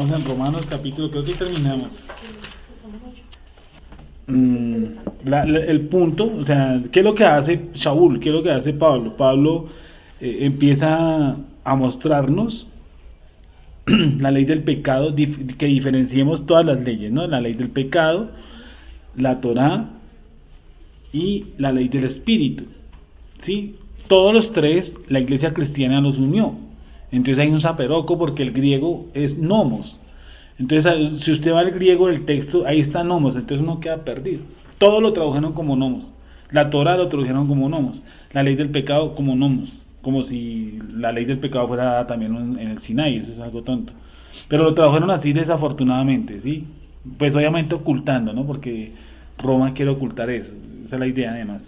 Estamos en Romanos capítulo, creo que terminamos. El punto, o sea, ¿qué es lo que hace Shaul? ¿Qué es lo que hace Pablo? Pablo empieza a mostrarnos la ley del pecado, que diferenciemos todas las leyes, ¿no? La ley del pecado, la Torá y la ley del espíritu, ¿sí? Todos los tres la iglesia cristiana los unió. Entonces hay un zaperoco porque el griego es nomos. Entonces si usted va al griego del texto, ahí está nomos, entonces uno queda perdido. Todo lo tradujeron como nomos. La Torá lo tradujeron como nomos. La ley del pecado como nomos. Como si la ley del pecado fuera dada también en el Sinaí, eso es algo tonto. Pero lo tradujeron así desafortunadamente, ¿sí? Pues obviamente ocultando, ¿no? Porque Roma quiere ocultar eso. Esa es la idea además.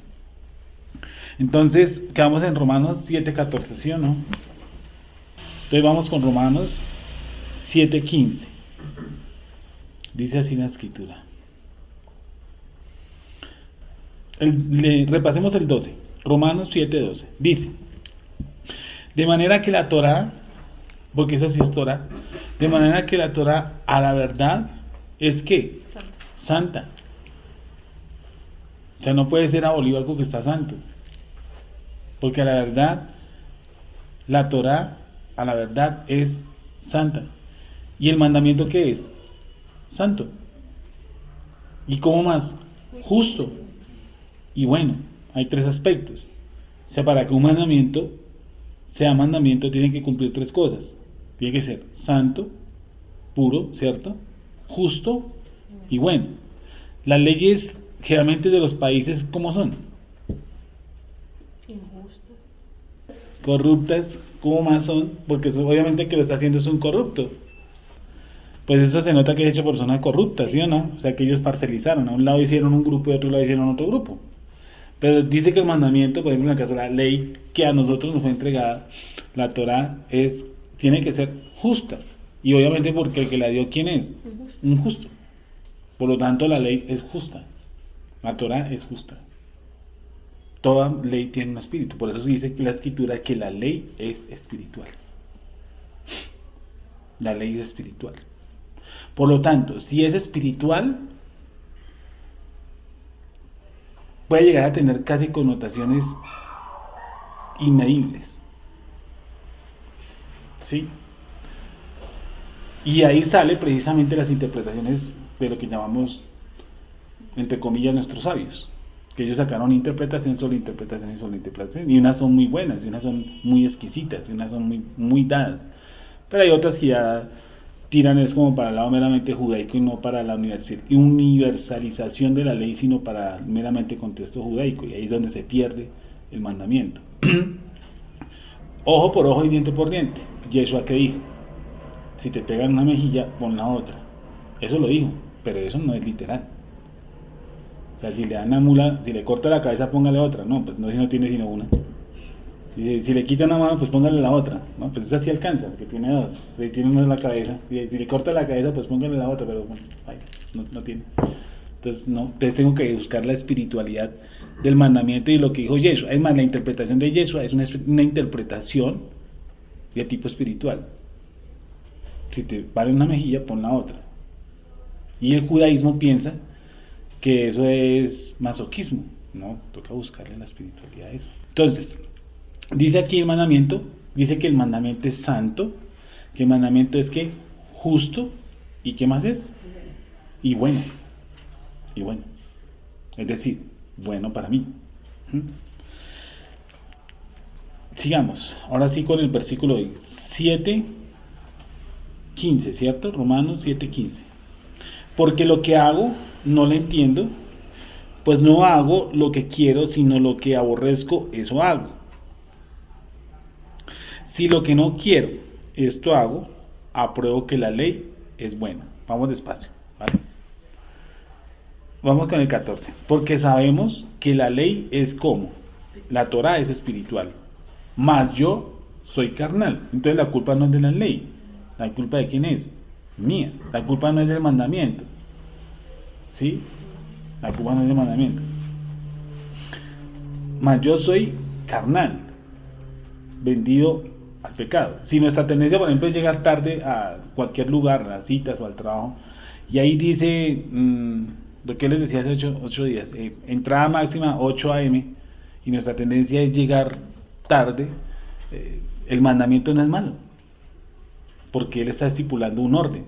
Entonces, quedamos en Romanos 7:14, ¿sí o no? Entonces vamos con Romanos 7:15. Dice así la escritura. Repasemos el 12. Romanos 7:12. Dice: de manera que la Torá, porque esa sí es Torá, de manera que la Torá a la verdad es ¿qué? Santa. O sea, no puede ser abolido algo que está santo. Porque a la verdad, la Torá a la verdad es santa. ¿Y el mandamiento qué es? Santo. ¿Y cómo más? Justo. Y bueno, hay tres aspectos. O sea, para que un mandamiento sea mandamiento, tiene que cumplir tres cosas. Tiene que ser santo, puro, ¿cierto? Justo y bueno. Las leyes generalmente de los países, ¿cómo son? Injustas. Corruptas, ¿cómo más son? Porque obviamente el que lo está haciendo es un corrupto. Pues eso se nota que es hecho por personas corruptas, ¿sí o no? O sea, que ellos parcelizaron. A un lado hicieron un grupo y a otro lado hicieron otro grupo. Pero dice que el mandamiento, por ejemplo, en el caso de la ley que a nosotros nos fue entregada, la Torá, tiene que ser justa. Y obviamente porque el que la dio, ¿quién es? Un justo. Por lo tanto, la ley es justa. La Torá es justa. Toda ley tiene un espíritu. Por eso se dice que la escritura que la ley es espiritual. La ley es espiritual. Por lo tanto, si es espiritual, puede llegar a tener casi connotaciones inmedibles. ¿Sí? Y ahí sale precisamente las interpretaciones de lo que llamamos, entre comillas, nuestros sabios. Que ellos sacaron interpretación sobre interpretación y sobre interpretación. Y unas son muy buenas, y unas son muy exquisitas, y unas son muy, muy dadas. Pero hay otras que ya tiran es como para el lado meramente judaico y no para la universalización de la ley, sino para meramente contexto judaico. Y ahí es donde se pierde el mandamiento. Ojo por ojo y diente por diente. Yeshua que dijo: si te pegan una mejilla, pon la otra. Eso lo dijo, pero eso no es literal. O sea, si le dan una mula, si le corta la cabeza, póngale otra. No, pues no, si no tiene sino una. Si le quita una mano, pues póngale la otra. No, pues esa sí alcanza, porque tiene dos. Si tiene una en la cabeza, si le corta la cabeza, pues póngale la otra, pero bueno, no tiene. Entonces tengo que buscar la espiritualidad del mandamiento y lo que dijo Yeshua. Es más, la interpretación de Yeshua es una interpretación de tipo espiritual. Si te vale una mejilla, pon la otra. Y el judaísmo piensa que eso es masoquismo. No, toca buscarle la espiritualidad a eso. Entonces, dice aquí el mandamiento, dice que el mandamiento es santo, que el mandamiento es que justo, y ¿qué más es? Y bueno. Es decir, bueno para mí. Sigamos, ahora sí con el versículo 7:15, ¿cierto? Romanos 7:15. Porque lo que hago no lo entiendo, pues no hago lo que quiero, sino lo que aborrezco, eso hago. Si lo que no quiero, esto hago, apruebo que la ley es buena. Vamos despacio, ¿vale? Vamos con el 14. Porque sabemos que la ley es como, la Torá es espiritual, mas yo soy carnal. Entonces la culpa no es de la ley. ¿La culpa de quién es? Mía. La culpa no es del mandamiento. ¿Sí? La culpa no es del mandamiento. Mas yo soy carnal, vendido al pecado. Si nuestra tendencia, por ejemplo, es llegar tarde a cualquier lugar, a las citas o al trabajo, y ahí dice, lo que les decía hace 8 días, entrada máxima 8 a.m., y nuestra tendencia es llegar tarde, el mandamiento no es malo, porque él está estipulando un orden.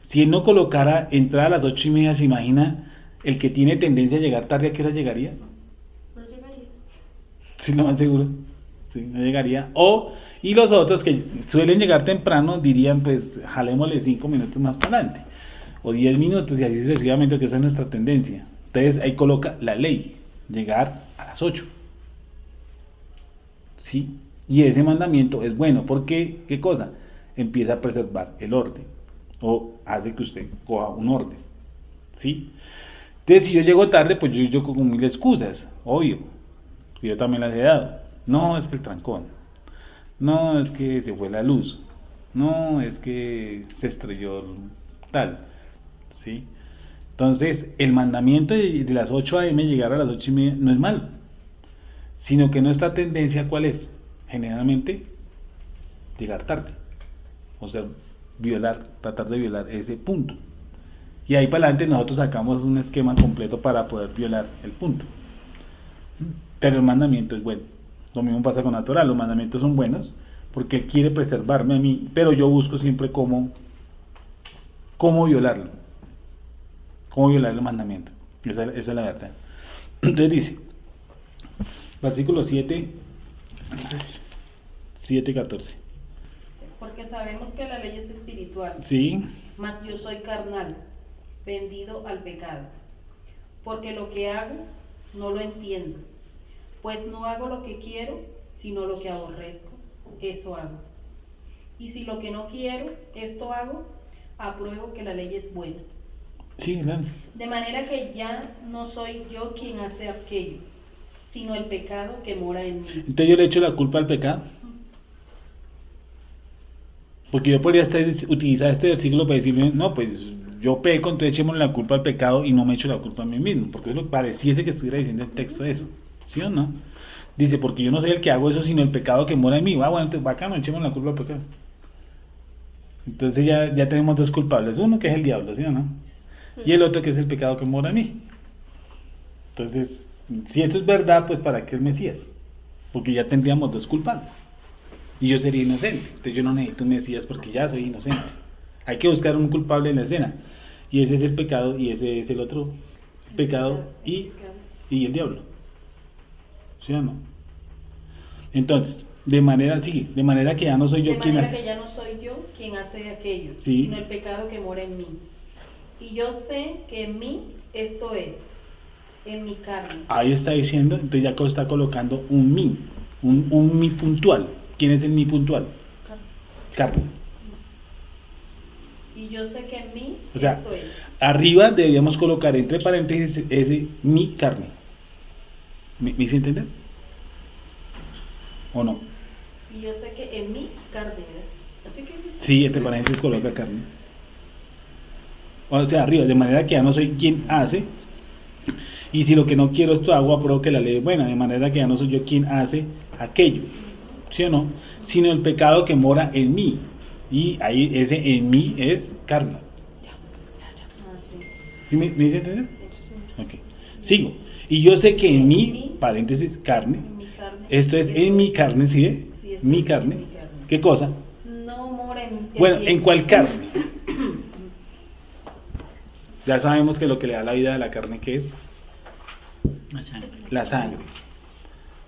Si él no colocara entrada a las 8:30, ¿se imagina el que tiene tendencia a llegar tarde, a qué hora llegaría? No llegaría. Sí, lo más seguro. Sí, no llegaría. Y los otros que suelen llegar temprano dirían, pues, jalémosle 5 minutos más para adelante. O 10 minutos y así sucesivamente, que esa es nuestra tendencia. Entonces ahí coloca la ley, llegar a las 8. ¿Sí? Y ese mandamiento es bueno porque, ¿qué cosa? Empieza a preservar el orden. O hace que usted coja un orden. ¿Sí? Entonces, si yo llego tarde, pues yo con mil excusas, obvio. Yo también las he dado. No, es que el trancón. No, es que se fue la luz. No, es que se estrelló tal. ¿Sí? Entonces, el mandamiento de las 8 a.m. llegar a las 8:30 no es malo. Sino que nuestra tendencia, ¿cuál es? Generalmente, llegar tarde. O sea, tratar de violar ese punto. Y ahí para adelante nosotros sacamos un esquema completo para poder violar el punto. Pero el mandamiento es bueno. Lo mismo pasa con la Torah. Los mandamientos son buenos porque Él quiere preservarme a mí, pero yo busco siempre cómo violarlo. Cómo violar el mandamiento. Esa es la verdad. Entonces dice, versículo 7:14. Porque sabemos que la ley es espiritual. Sí. Mas yo soy carnal, vendido al pecado. Porque lo que hago no lo entiendo. Pues no hago lo que quiero, sino lo que aborrezco, eso hago. Y si lo que no quiero, esto hago, apruebo que la ley es buena. Sí, claro. De manera que ya no soy yo quien hace aquello, sino el pecado que mora en mí. Entonces yo le echo la culpa al pecado. Porque yo podría utilizar este versículo para decirme, no, pues yo peco, entonces echemos la culpa al pecado y no me echo la culpa a mí mismo. Porque es lo que pareciese que estuviera diciendo el texto de eso. ¿Sí o no? Dice, porque yo no soy el que hago eso, sino el pecado que mora en mí. Bueno, entonces bacano, echemos la culpa al pecado. Entonces ya tenemos dos culpables. Uno que es el diablo, ¿sí o no? Y el otro que es el pecado que mora en mí. Entonces, si eso es verdad, pues ¿para qué el Mesías? Porque ya tendríamos dos culpables. Y yo sería inocente. Entonces yo no necesito un Mesías porque ya soy inocente. Hay que buscar un culpable en la escena. Y ese es el pecado y ese es el otro pecado y el diablo. ¿Sí o no? Entonces, de manera que ya no soy yo quien que ya no soy yo quien hace aquello, sí, sino el pecado que mora en mí. Y yo sé que en mí, esto es, en mi carne. Ahí está diciendo, entonces ya está colocando un mí, un mí puntual. ¿Quién es el mí puntual? Carne. Y yo sé que en mí, o sea, esto es. Arriba deberíamos colocar entre paréntesis ese mi carne. ¿Me hice entender? ¿O no? Y yo sé que en mi carne, ¿verdad? Así que... Sí, entre paréntesis coloca carne. O sea, arriba, de manera que ya no soy quien hace. Y si lo que no quiero esto hago, apruebo que la ley es buena. De manera que ya no soy yo quien hace aquello. ¿Sí o no? Sino el pecado que mora en mí. Y ahí ese en mí es carne. ¿Sí me hice entender? Sí. Ok. Sigo. Y yo sé que en mí, paréntesis, carne. Esto es en mi carne, ¿sí ve? Sí, mi carne. ¿Qué cosa? No mora en bueno, ¿en cuál carne? Ya sabemos que lo que le da la vida a la carne, ¿qué es? La sangre.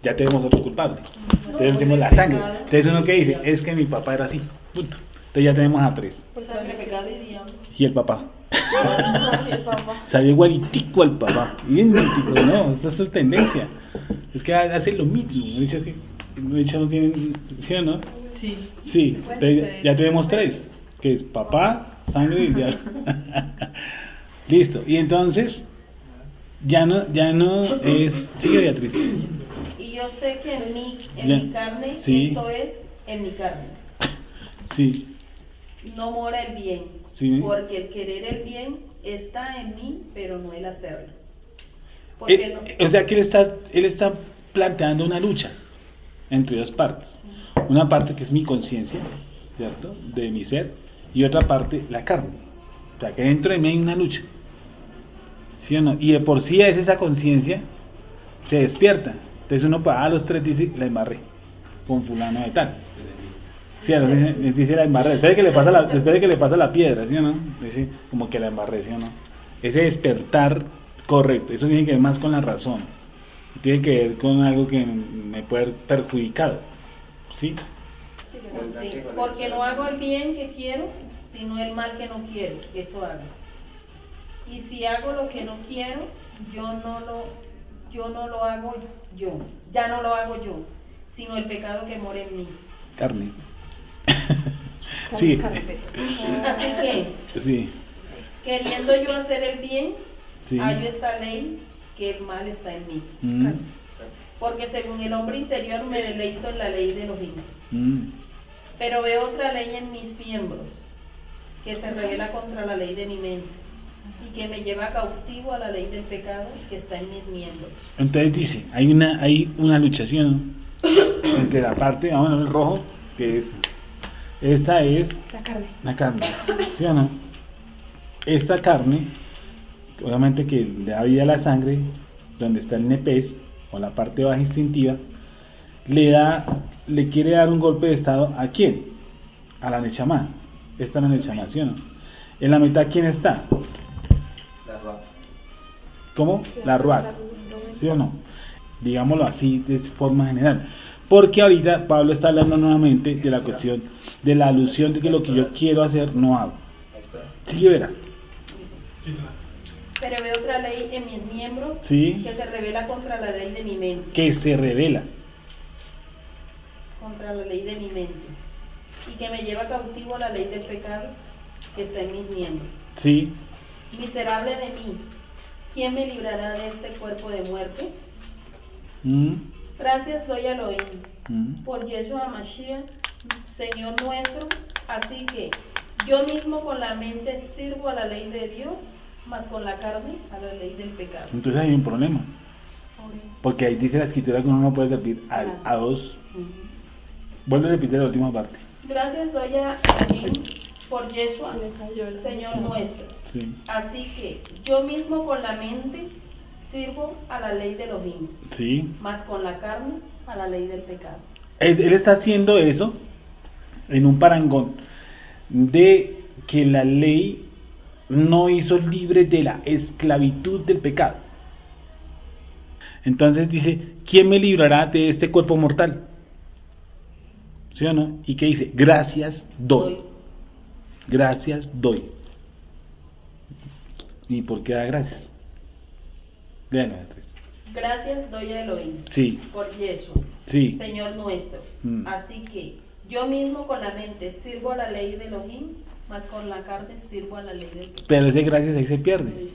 Ya tenemos otro culpable. Entonces decimos la sangre. Entonces uno que dice, es que mi papá era así. Punto. Entonces ya tenemos a tres. Sangre, pecado y diablo. Y el papá. Salió igualitico al papá. Idéntico, ¿no? Esa es su tendencia. Es que hace lo mismo. De hecho no tienen, ¿sí o no? Sí. Sí. Entonces, ya tenemos tres. Que es papá, sangre y diablo. Listo. Y entonces, ya no es... Sigue, Beatriz. Y yo sé que en mi carne, sí, esto es en mi carne. Sí. No mora el bien, sí, porque el querer el bien está en mí, pero no el hacerlo. O sea que él está planteando una lucha entre dos partes. Una parte que es mi conciencia, ¿cierto? De mi ser, y otra parte la carne. O sea, que dentro de mí hay una lucha. ¿Sí o no? Y de por sí es esa conciencia se despierta. Entonces uno a los 3 dice, la embarré con fulano de tal. Sí, a los dice la embarré. Espere que le pasa la piedra, ¿sí o no? Dice como que la embarré, ¿sí o no? Ese despertar correcto, eso tiene que ver más con la razón. Tiene que ver con algo que me puede haber perjudicado. ¿Sí? Sí, porque no hago el bien que quiero, sino el mal que no quiero, eso hago. Y si hago lo que no quiero, ya no lo hago yo, sino el pecado que mora en mí. Carne. Sí. Así que, Sí. queriendo yo hacer el bien, Sí. hallo esta ley, que el mal está en mí. Porque según el hombre interior me deleito en la ley de los hijos. Pero veo otra ley en mis miembros, que se revela contra la ley de mi mente, y que me lleva cautivo a la ley del pecado que está en mis miembros. Entonces dice, hay una luchación entre la parte, vamos a ver el rojo, que es, esta es la carne, ¿sí o no? Esta carne, obviamente que le da vida a la sangre, donde está el nepés, o la parte baja instintiva, le quiere dar un golpe de estado ¿a quién? A la Neshama. Esta es la Neshama, ¿sí o no? En la mitad, ¿quién está? La Ruach. ¿Cómo? La Ruach, ¿sí o no? Digámoslo así de forma general. Porque ahorita Pablo está hablando nuevamente de la cuestión, de la alusión de que lo que yo quiero hacer no hago. Sí, verá. Pero veo otra ley en mis miembros, Sí. que se revela contra la ley de mi mente. Que se revela. Contra la ley de mi mente. Y que me lleva cautivo a la ley del pecado que está en mis miembros. Sí. Miserable de mí, ¿quién me librará de este cuerpo de muerte? Gracias doy a Elohim por Yeshua Mashiach, Señor nuestro. Así que yo mismo con la mente sirvo a la ley de Dios, mas con la carne a la ley del pecado. Entonces hay un problema. Porque ahí dice la escritura que uno no puede servir a dos. Vuelve a repetir la última parte. Gracias doy a Elohim por Yeshua, Señor nuestro. Sí. Así que yo mismo con la mente sirvo a la ley de Elohim, Sí. mas con la carne a la ley del pecado. Él está haciendo eso en un parangón de que la ley no hizo libre de la esclavitud del pecado. Entonces dice, ¿quién me librará de este cuerpo mortal? ¿Sí o no? ¿Y qué dice? Gracias doy. Gracias doy. ¿Y por qué da gracias? Léanos. Gracias doy a Elohim Sí. por Yeshua, Sí. Señor nuestro. Así que yo mismo con la mente sirvo a la ley de Elohim, mas con la carne sirvo a la ley del pecado. Pero ese gracias ahí se pierde.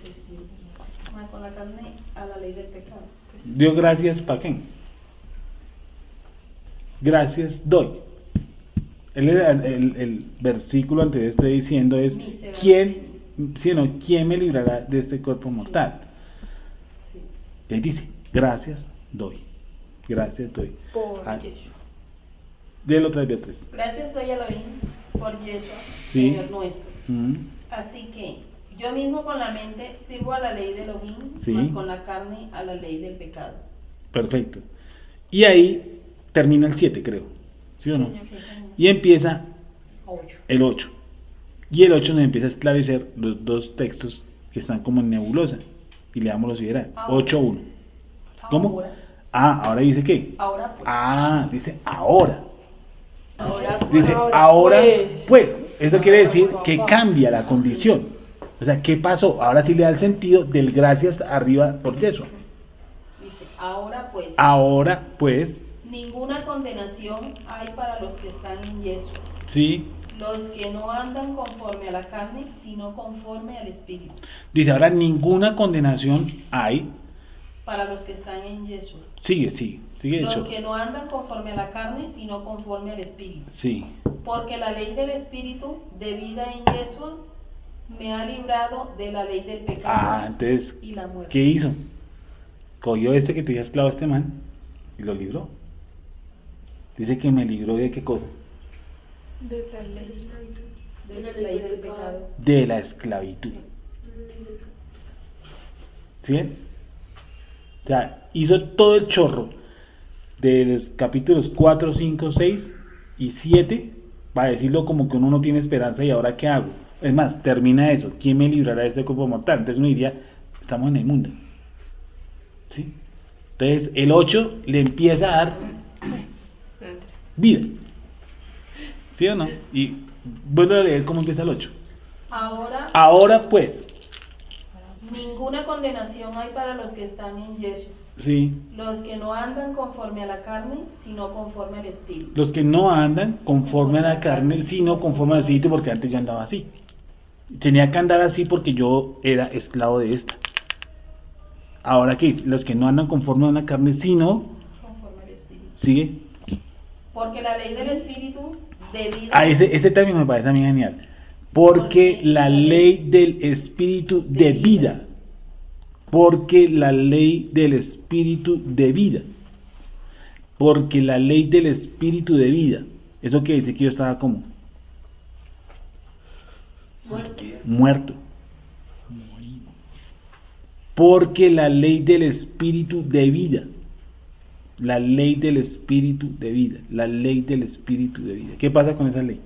Mas con la carne a la ley del pecado. Dio gracias para qué. Gracias doy. El versículo anterior está diciendo es ¿quién me librará de este cuerpo mortal? Y ahí dice, gracias doy. Gracias doy. Por Yeshua. Dile otra vez, Beatriz. Gracias doy a Elohim por Yeshua, Sí. Señor nuestro. Así que yo mismo con la mente sirvo a la ley de Elohim, Sí. mas con la carne a la ley del pecado. Perfecto. Y ahí termina el 7, creo. ¿Sí o no? Sí, señor. Y empieza 8. el 8. Y el 8 nos empieza a esclarecer los dos textos que están como en nebulosa. Y le damos los sideral. Ahora. 8.1. ¿Cómo? Ahora. Ahora dice qué. Ahora pues. Dice ahora. Ahora Dice ahora pues. Eso quiere decir que cambia la condición. O sea, ¿qué pasó? Ahora sí le da el sentido del gracias arriba por eso. Dice, ahora pues. Ahora pues, Ninguna condenación hay para los que están en Yeshua, sí. los que no andan conforme a la carne, sino conforme al Espíritu. Dice ahora ninguna condenación hay. Para los que están en Yeshua. Sigue de Los hecho. que no andan conforme a la carne, sino conforme al Espíritu. Sí. Porque la ley del Espíritu de vida en Yeshua me ha librado de la ley del pecado Entonces, y la muerte. ¿qué hizo? Cogió este que tenía esclavo a este man y lo libró. Dice que me libró de qué cosa? De la ley. De la ley del pecado. De la esclavitud. ¿Sí? O sea, hizo todo el chorro de los capítulos 4, 5, 6 y 7 para decirlo como que uno no tiene esperanza y ahora qué hago. Es más, termina eso, ¿quién me librará de este cuerpo mortal? Entonces uno diría, estamos en el mundo. ¿Sí? Entonces el 8 le empieza a dar vida. ¿Sí o no? Y vuelvo a leer cómo empieza el 8. Ahora pues, ninguna condenación hay para los que están en Yeshua, sí, los que no andan conforme a la carne, sino conforme al Espíritu. los que no andan conforme a la carne, sino conforme al Espíritu, porque antes yo andaba así. Tenía que andar así porque yo era esclavo de esta. Ahora que los que no andan conforme a la carne, sino, Conforme al Espíritu. sigue. Porque la ley del Espíritu de vida. Ah, ese término me parece a mí genial. Porque la ley del Espíritu de vida. Porque la ley del Espíritu de vida. Porque la ley del Espíritu de vida. ¿Eso quiere decir que yo estaba como? Muerto. Porque la ley del Espíritu de vida. La ley del Espíritu de vida. La ley del Espíritu de vida. ¿Qué pasa con esa ley?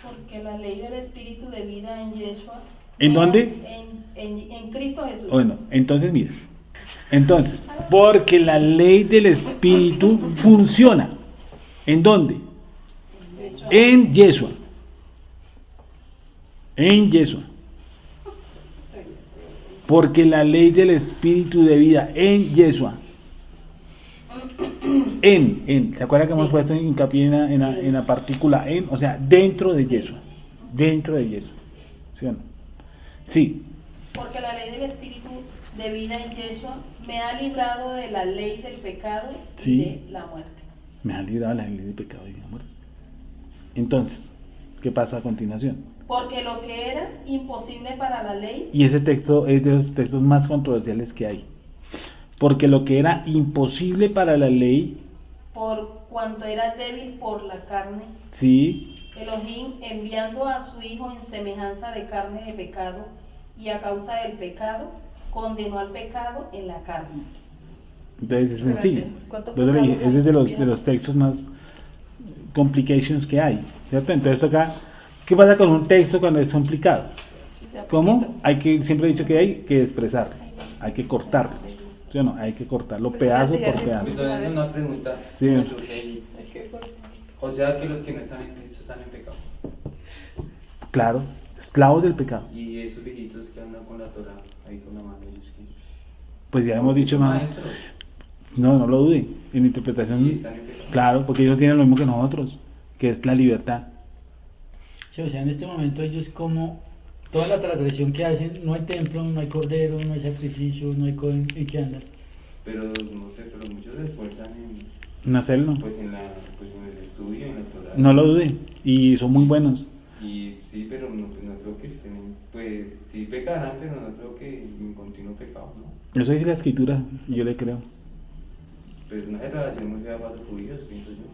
Porque la ley del Espíritu de vida en Yeshua. ¿En dónde? En Cristo Jesús. Bueno, entonces mira. Entonces, porque la ley del Espíritu funciona. ¿En dónde? En Yeshua. En Yeshua. Porque la ley del Espíritu de vida en Yeshua. ¿Se acuerdan que hemos puesto hincapié en la partícula en? O sea, dentro de Yeshua. Dentro de Yeshua. ¿Sí o no? Sí. Porque la ley del Espíritu de vida en Yeshua me ha librado de la ley del pecado y Sí. de la muerte. Me ha librado la ley del pecado y de la muerte. Entonces, ¿qué pasa a continuación? Porque lo que era imposible para la ley, Y ese texto es de los textos más controversiales que hay. Porque lo que era imposible para la ley, por cuanto era débil por la carne, sí, Elohim, enviando a su Hijo en semejanza de carne de pecado, y a causa del pecado, condenó al pecado en la carne. entonces es sencillo. ¿Cuánto Yo le dije, pecado ese es hay? de los textos más complications que hay, ¿cierto? Entonces acá, ¿qué pasa con un texto cuando es complicado? ¿Cómo? Siempre he dicho que hay que expresarlo, hay que cortarlo, ¿sí o no? Hay que cortarlo pedazo por pedazo. Entonces, una pregunta. Sí. me surge ahí. O sea que los que no están en Cristo están en pecado. Claro, esclavos del pecado. Y esos viejitos que andan con la Torah, ahí con la mano, ellos que. Pues ya hemos dicho más. Maestros. No lo dude. En Y interpretación, están en pecado. claro, porque ellos tienen lo mismo que nosotros, que es la libertad. Sí, o sea, en este momento ellos como toda la transgresión que hacen, no hay templo, no hay cordero, no hay sacrificio, no hay cohen, ¿en qué andan? Pero no sé, pero muchos se esfuerzan en, No hacerlo. pues en el estudio, en la Torah. No lo dude. Y son muy buenos. Y sí, pero no, pues no creo que estén, pues sí pecarán, pero no creo que en continuo pecado, ¿no? Eso dice la escritura y yo le creo. Pero es una relación muy fea para los judíos, pienso yo.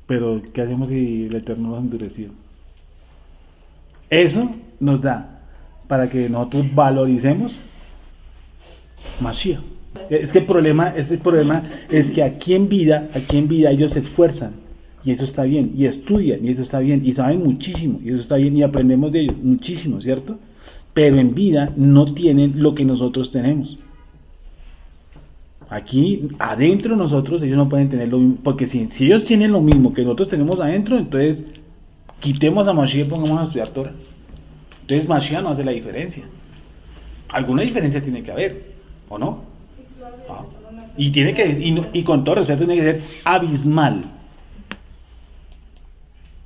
Pero ¿qué hacemos si el Eterno nos ha endurecido? Eso nos da para que nosotros valoricemos Mashiach. Es que el problema es que aquí en vida ellos se esfuerzan y eso está bien, y estudian y eso está bien, y saben muchísimo y eso está bien, y aprendemos de ellos muchísimo, ¿cierto? Pero en vida no tienen lo que nosotros tenemos. Aquí adentro nosotros ellos no pueden tener lo mismo, porque si ellos tienen lo mismo que nosotros tenemos adentro, entonces quitemos a Mashiach y pongamos a estudiar Torah. Entonces Mashiach no hace la diferencia. Alguna diferencia tiene que haber, ¿o no? Ah. Y tiene que y con todo respeto tiene que ser abismal.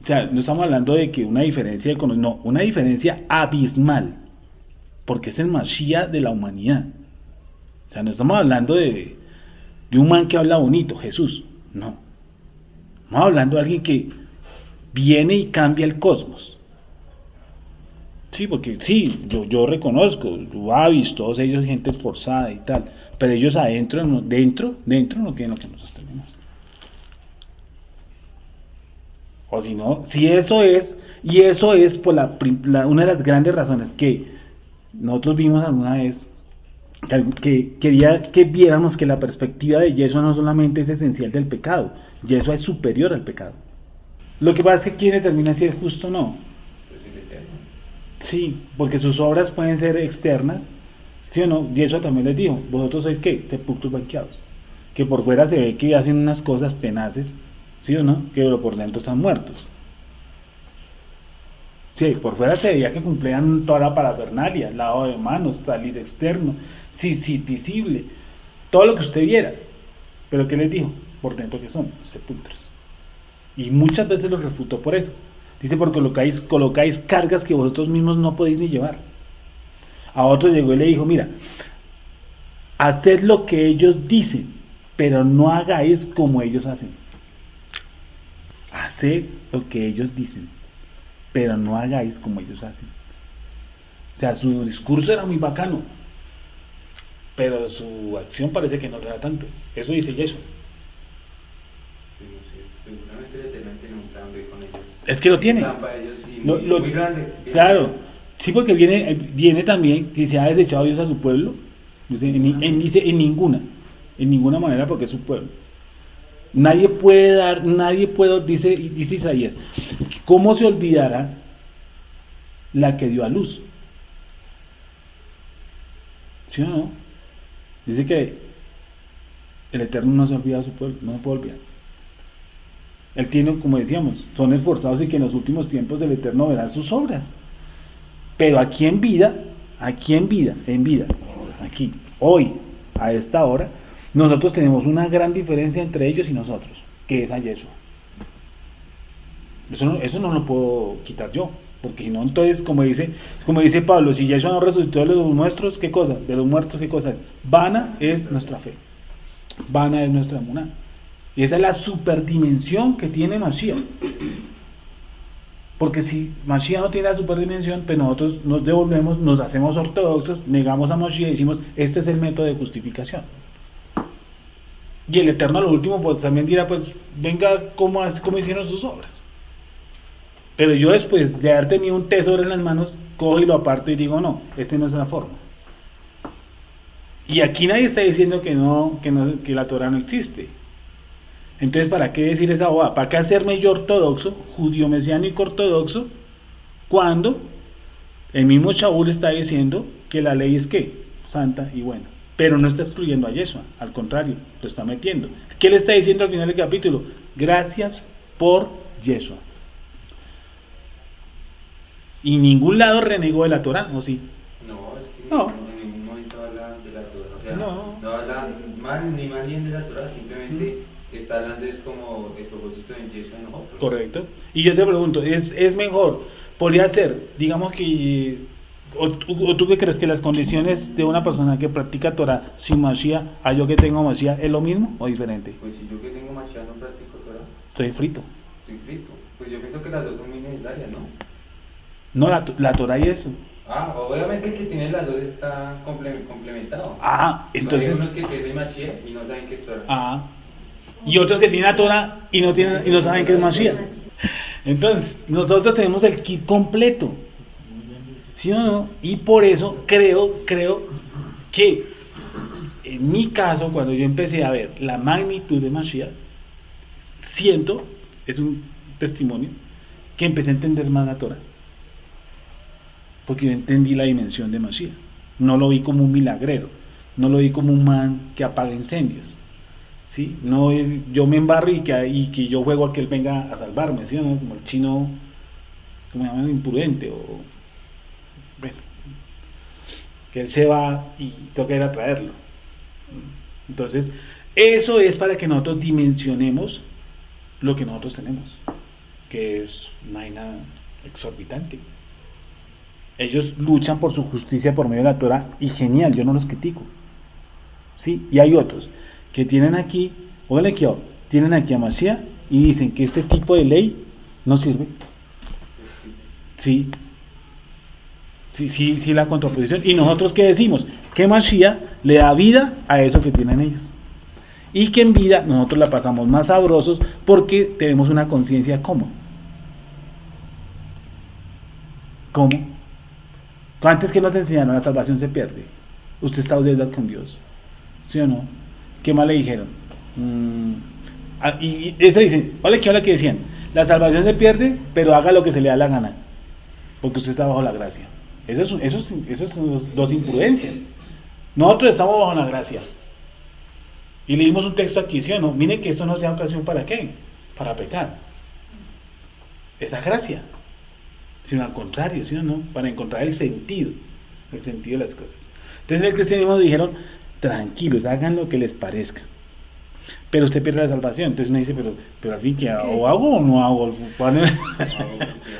O sea, no estamos hablando de que una diferencia no, una diferencia abismal, porque es el Mashiach de la humanidad. O sea, no estamos hablando de un man que habla bonito, Jesús, no. Estamos hablando de alguien que viene y cambia el cosmos. Sí, porque sí, yo reconozco, Babis, todos ellos, gente esforzada y tal, pero ellos dentro no tienen lo que nosotros tenemos. O si no, si eso es, y eso es por una de las grandes razones que nosotros vimos alguna vez, que quería que viéramos que la perspectiva de Yeshua no solamente es esencial del pecado, Yeshua es superior al pecado. Lo que pasa es que ¿quién determina si es justo o no? Pues el Eterno. Sí, porque sus obras pueden ser externas, ¿sí o no? Yeshua también les dijo, vosotros sois ¿qué? Sepulcros blanqueados, que por fuera se ve que hacen unas cosas tenaces, ¿sí o no? Que por dentro están muertos. Sí, por fuera se veía que cumplían toda la parafernalia, lavado de manos, talit externo, sí, visible, todo lo que usted viera. Pero ¿qué les dijo? Por dentro que son sepulcros. Y muchas veces los refutó por eso. Dice, porque colocáis cargas que vosotros mismos no podéis ni llevar. A otro llegó y le dijo, mira, haced lo que ellos dicen, pero no hagáis como ellos hacen. Haced lo que ellos dicen, pero no hagáis como ellos hacen. O sea, su discurso era muy bacano, pero su acción parece que no lo era tanto. Eso dice Yeshua. Sí, no sé, seguramente el Eterno tiene un plan B con ellos. Es que lo tiene. Un plan para ellos y Lo- muy grande. bien Claro, grande. sí, porque viene también que se ha desechado Dios a su pueblo. Dice, dice en ninguna manera, porque es su pueblo. Nadie puede, dice Isaías, ¿cómo se olvidará la que dio a luz? ¿Sí o no? Dice que el Eterno no se olvida de su pueblo, no se puede olvidar. Él tiene, como decíamos, son esforzados y que en los últimos tiempos el Eterno verá sus obras. Pero aquí en vida, aquí, hoy, a esta hora, nosotros tenemos una gran diferencia entre ellos y nosotros, que es a Yeshua. Eso no lo puedo quitar yo, porque si no, entonces, como dice Pablo, si Yeshua no resucitó de los nuestros, ¿qué cosa? De los muertos, ¿qué cosa es? Vana es nuestra fe, vana es nuestra emuná. Y esa es la superdimensión que tiene Mashiach. Porque si Mashiach no tiene la superdimensión, pues nosotros nos devolvemos, nos hacemos ortodoxos, negamos a Mashiach y decimos, este es el método de justificación. Y el Eterno a lo último pues también dirá, pues venga, ¿cómo hicieron sus obras? Pero yo después de haber tenido un tesoro en las manos, cojo y lo aparto y digo, no, esta no es la forma. Y aquí nadie está diciendo que la Torah no existe. Entonces, ¿para qué decir esa bobada? ¿Para qué hacerme yo ortodoxo, judío mesiánico ortodoxo, cuando el mismo Shaul está diciendo que la ley es ¿qué? Santa y buena? Pero no está excluyendo a Yeshua, al contrario, lo está metiendo. ¿Qué le está diciendo al final del capítulo? Gracias por Yeshua. Y ningún lado renegó de la Torah, ¿o sí? No, es que No. en ningún momento habla de la Torah. O sea, No. no habla mal ni mal bien de la Torah, simplemente está hablando es como el propósito de Yeshua en nosotros. Correcto. Y yo te pregunto, ¿es mejor? Podría ser, digamos que, o tú qué crees que las condiciones de una persona que practica Torah sin Mashiach a yo que tengo Mashiach es lo mismo o diferente? Pues si yo que tengo Mashiach no practico Torah, Estoy frito. estoy frito. Pues yo pienso que las dos son muy necesarias, ¿no? No, la Torah y eso. Ah, obviamente el que tiene las dos está complementado. Ah, entonces. Hay unos que tienen Mashiach y no saben qué es Torah. Ah. Y otros que tienen la Torah y no saben qué es Mashiach. Entonces, nosotros tenemos el kit completo. ¿Sí o no? Y por eso creo que en mi caso, cuando yo empecé a ver la magnitud de Mashiach, siento, es un testimonio, que empecé a entender más la Torah. Porque yo entendí la dimensión de Mashiach. No lo vi como un milagrero, no lo vi como un man que apaga incendios. ¿Sí? No, yo me embarro y que yo juego a que él venga a salvarme, ¿sí? ¿No? Como el chino, como llaman, imprudente, o bueno, que él se va y toca ir a traerlo. Entonces, eso es para que nosotros dimensionemos lo que nosotros tenemos, que es una vaina exorbitante. Ellos luchan por su justicia por medio de la Torah y genial, yo no los critico. ¿Sí? Y hay otros que tienen aquí, tienen aquí a Mashiach y dicen que este tipo de ley no sirve. Sí, la contraposición. Y nosotros ¿qué decimos? Que Mashiach le da vida a eso que tienen ellos. Y que en vida nosotros la pasamos más sabrosos porque tenemos una conciencia cómo. ¿Cómo? Antes que nos enseñaron, la salvación se pierde. Usted está en deuda con Dios. ¿Sí o no? ¿Qué más le dijeron? Y eso dicen, hola que decían, la salvación se pierde, pero haga lo que se le da la gana, porque usted está bajo la gracia. Esos son dos imprudencias. Nosotros estamos bajo la gracia. Y leímos un texto aquí, ¿sí o no? Mire que esto no sea ocasión para qué, para pecar. Esa gracia, sino al contrario, ¿sí o no? Para encontrar el sentido de las cosas. Entonces en el cristianismo dijeron, tranquilos, hagan lo que les parezca. Pero usted pierde la salvación. Entonces uno dice, pero al fin, ¿qué hago? ¿O hago o no hago?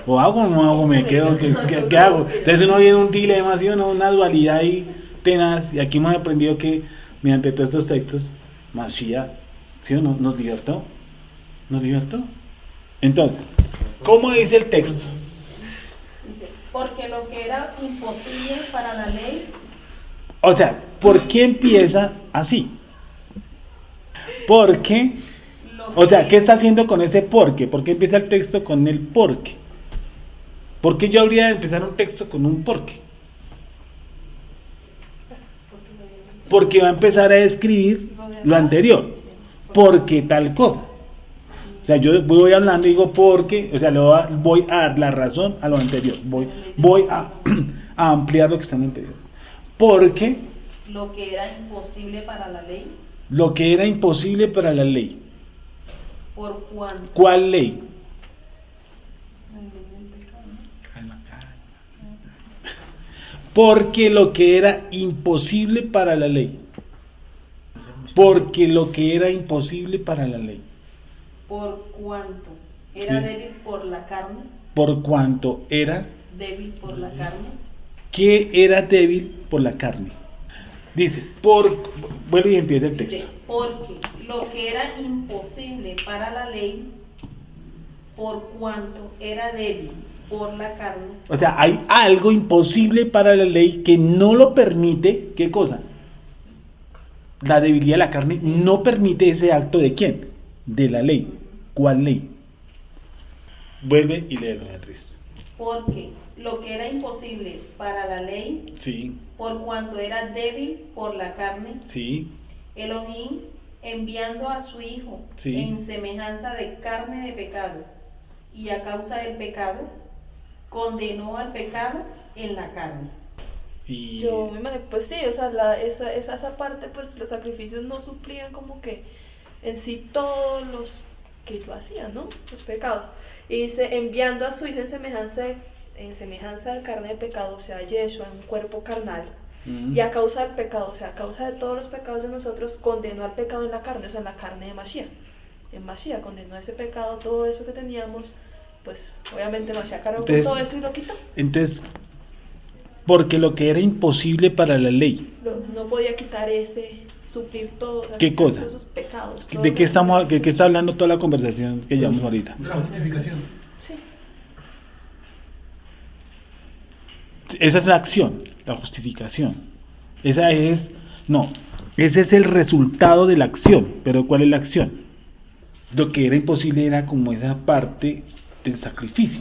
¿O hago o no hago? ¿Me quedo? ¿Qué hago? Entonces uno viene un dilema, ¿sí o no? Una dualidad ahí tenaz. Y aquí hemos aprendido que mediante todos estos textos, Mashiach, ¿sí o no? Nos libertó. Entonces, ¿cómo dice el texto? Dice, porque lo que era imposible para la ley. O sea, ¿por qué empieza así? Porque, o sea, ¿qué está haciendo con ese porque? ¿Por qué empieza el texto con el porque? ¿Por qué yo habría de empezar un texto con un porque? Porque va a empezar a describir lo anterior. Porque tal cosa. O sea, yo voy hablando y digo porque, o sea, voy a dar la razón a lo anterior. Voy a ampliar lo que está en el anterior. Porque lo que era imposible para la ley. Lo que era imposible para la ley. ¿Por cuánto? ¿Cuál ley? Porque lo que era imposible para la ley. Porque lo que era imposible para la ley. ¿Por cuánto? ¿Era Sí. débil por la carne? Por cuanto era. ¿Débil por la carne? ¿Qué era débil por la carne? Dice, vuelve y empieza el texto. Dice, porque lo que era imposible para la ley, por cuanto era débil por la carne. O sea, hay algo imposible para la ley que no lo permite. ¿Qué cosa? La debilidad de la carne no permite ese acto de quién? De la ley. ¿Cuál ley? Vuelve y léelo, Beatriz. Porque lo que era imposible para la ley, Sí, por cuanto era débil por la carne, sí, Elohim, enviando a su Hijo Sí. en semejanza de carne de pecado, y a causa del pecado, condenó al pecado en la carne. y Yo me imagino, pues sí, o sea, esa parte, pues los sacrificios no suplían como que en sí todos los que yo hacía, ¿no? Los pecados. Y dice, enviando a su Hijo en semejanza de carne de pecado, o sea, Yeshua, en un cuerpo carnal, y a causa del pecado, o sea, a causa de todos los pecados de nosotros, condenó al pecado en la carne, o sea, en la carne de Mashiach. En Mashiach condenó ese pecado, todo eso que teníamos, pues obviamente Mashiach cargó con Entonces- todo eso y lo quitó. entonces, porque lo que era imposible para la ley. No podía quitar suplir todo, o sea, ¿Qué quitar cosa? todos esos pecados. todo ¿De qué lo- qué está hablando toda la conversación que llevamos ahorita? La justificación. Sí. Esa es la acción, la justificación. Ese es el resultado de la acción. Pero ¿cuál es la acción? Lo que era imposible era como esa parte del sacrificio.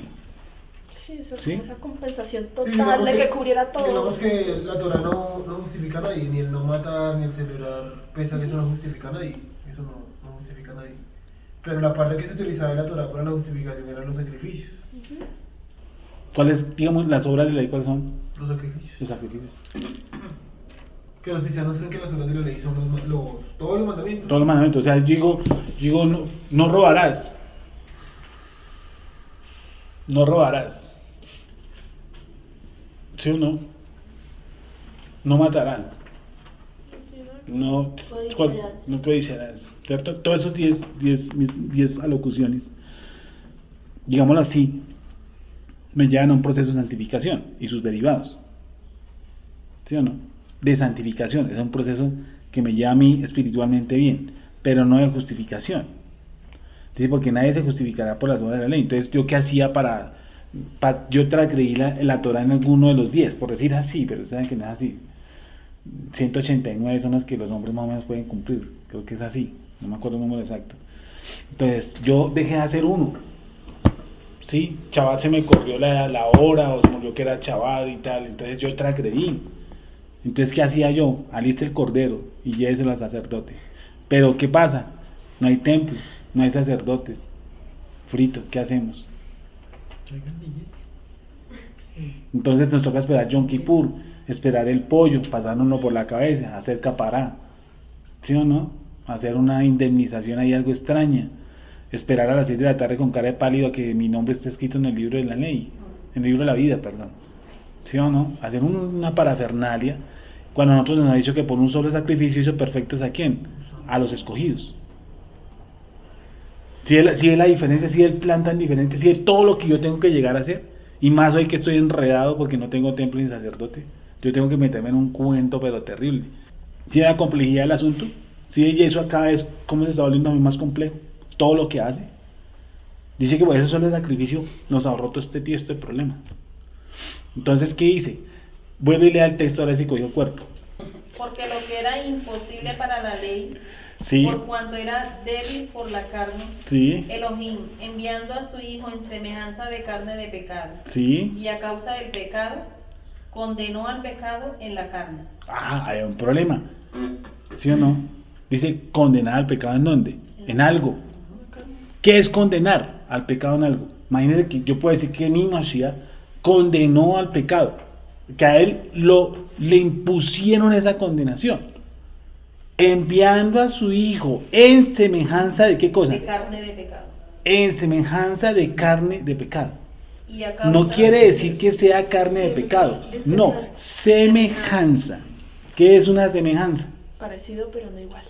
Sí, eso es ¿Sí? como esa compensación Sí, total digamos de que cubriera todo. Digamos que la Torah no justifica a nadie, ni el no matar, ni el celebrar pesar, eso no justifica a nadie. Eso no justifica a nadie. Pero la parte que se utilizaba en la Torah para la justificación eran los sacrificios. Ujú. ¿Cuáles, digamos, las obras de la ley, cuáles son? Los sacrificios. Los sacrificios. Que los cristianos creen que las obras de la ley son todos los mandamientos. Todos los mandamientos. O sea, yo digo no robarás. No robarás. ¿Sí o no? No matarás. No codiciarás. ¿Cierto? Todos esos 10 alocuciones, digámoslo así, me llevan a un proceso de santificación y sus derivados. ¿Sí o no? De santificación. Es un proceso que me lleva a mí espiritualmente bien, pero no de justificación. Dice, porque nadie se justificará por las obras de la ley. Entonces, ¿yo qué hacía yo transgredí la Torah en alguno de los 10? Por decir así, pero saben que no es así. 189 son las que los hombres más o menos pueden cumplir. Creo que es así. No me acuerdo el número exacto. Entonces, yo dejé de hacer uno. ¿sí? Chabad se me corrió la hora, o se me olvidó que era Chabad y tal, entonces yo transgredí. Entonces, ¿qué hacía yo? Aliste el cordero y lléveselo al sacerdote. Pero, ¿qué pasa? No hay templo, no hay sacerdotes. Frito, ¿qué hacemos? Entonces nos toca esperar Yom Kippur, esperar el pollo, pasárnoslo por la cabeza, hacer capará, ¿sí o no? Hacer una indemnización ahí algo extraña, esperar a las 6 de la tarde con cara de pálido a que mi nombre esté escrito en el libro de la ley, en el libro de la vida, perdón, ¿sí o no? Hacer una parafernalia, cuando nosotros nos han dicho que por un solo sacrificio hizo perfectos ¿a quién? A los escogidos. Si es la diferencia, si es el plan tan diferente, si es todo lo que yo tengo que llegar a hacer, y más hoy que estoy enredado porque no tengo templo ni sacerdote, yo tengo que meterme en un cuento pero terrible. Si es la complejidad del asunto, si es eso acá es cómo se está volviendo a mí más complejo, todo lo que hace. Dice que por eso solo el sacrificio nos ahorró todo este problema. Entonces, ¿qué hice? Vuelve y lea el texto ahora si cogió cuerpo. Porque lo que era imposible para la ley, Sí, por cuanto era débil por la carne, sí, Elohim, enviando a su Hijo en semejanza de carne de pecado, sí. y a causa del pecado, condenó al pecado en la carne. Ah, hay un problema. ¿Sí o no? Dice condenar al pecado ¿en dónde? En algo. ¿Qué es condenar al pecado en algo? Imagínense que yo puedo decir que mi Mashiach condenó al pecado, que a él le impusieron esa condenación, enviando a su Hijo en semejanza de ¿qué cosa? De carne de pecado. En semejanza de carne de pecado. Y a causa No quiere decir que sea carne de pecado, no, semejanza. ¿Qué es una semejanza? Parecido, pero no igual.